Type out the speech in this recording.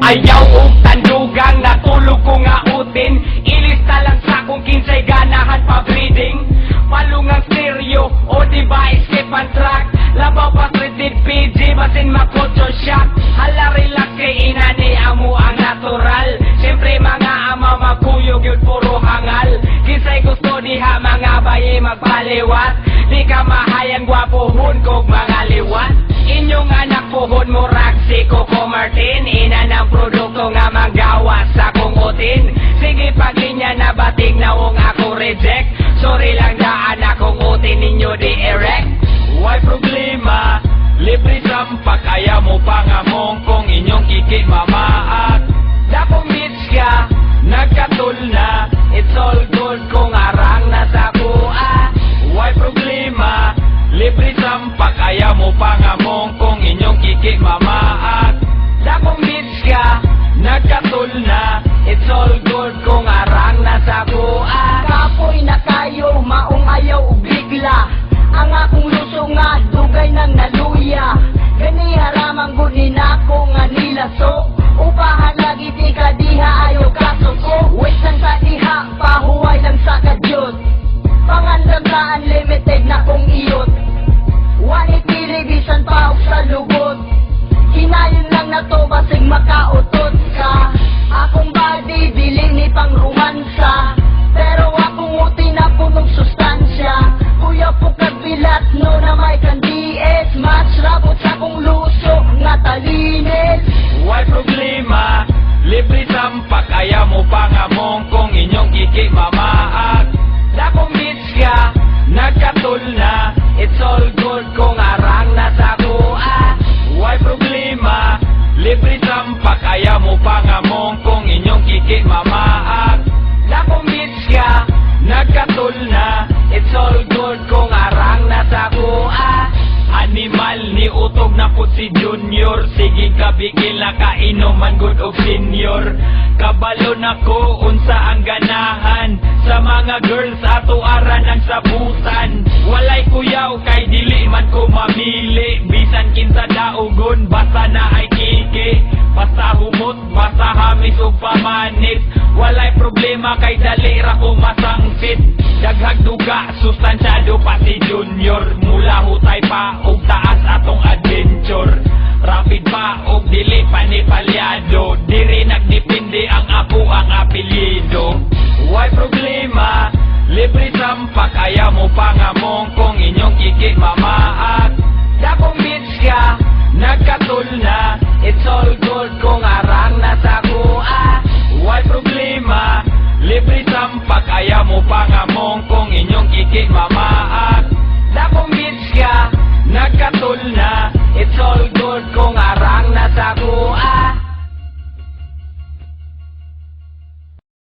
Ayaw og tandugang natulog ko nga utin. Ilista lang sa kung kinsay ganahan pa breeding. Palungang stereo o diba skip and track. Labaw pa treated PG basin ma-culture shock. Hala relax kay inani amo ang natural. Siyempre mga ama magkuyog yun puro hangal. Kinsay gusto diha mga bayi magpaliwat. Di ka mahayan gwapohon kog mga liwat. Inyong anak pohon mo si Coco Martin. Ina ng produkto nga manggawa sa kong utin. Sige paglinya na bating nawong ako reject. Sorry lang daan akong utin ninyo di erect. Why problema? Libre sampak kaya mo pangamong kung inyong kikimamaat. Dakong bitch ka, nagkatul na. It's all good kung arang nasa kuha. Why problema? Libre sampak kaya mo pangamong kung inyong kikimamaat. Dakong bitch ka, nagkatul na. It's all good kung arang nasa kuha. Kapoy na kayo, maong ayaw ug bigla. Ang akong luso nga, dugay nang naluya. Gani haramang gunin ako nga nilaso. Upahan lagi di ka diha ayaw kasuko. Wait lang sa diha, pahuway lang sa kadyot. Pangandam sa unlimited na kong iyot. Wani pilibisan pa og sa lubot. Hinayon lang na to basig makautot ka. Akong body dili ni pang romansa. Pero akong uti na punong sustansya. Kuya po kabilat no na may kandies. Match rabot sa kong luso nga talines. Why problema? Libre sampak kaya mo pangamong kung inyong kikimamaat. Dakong bitch ka, nagkatul na. It's all good kung arang nasa kuha. Why problema? Libre sampak kaya mo pangamong kung inyong kikimamaat. Dakong bitch ka, nagkatul na. It's all good kung arang nasa kuha. Animal ni utog na pud si Junior. Sige kabigil na kainuman good og senior. Kabalo na ko unsa ang ganahan sa mga girls ato aran ang sabutan. Walay kuyaw kay dili man ko mamili. Bisan kinsa daugon basta na ay kiki. Basta humot, basta hamis ug pamanit. Walay problema kay dali ra ko masangpit. Daghag duga, sustansyado pa si Junior. Mula hutay pa ug taas atong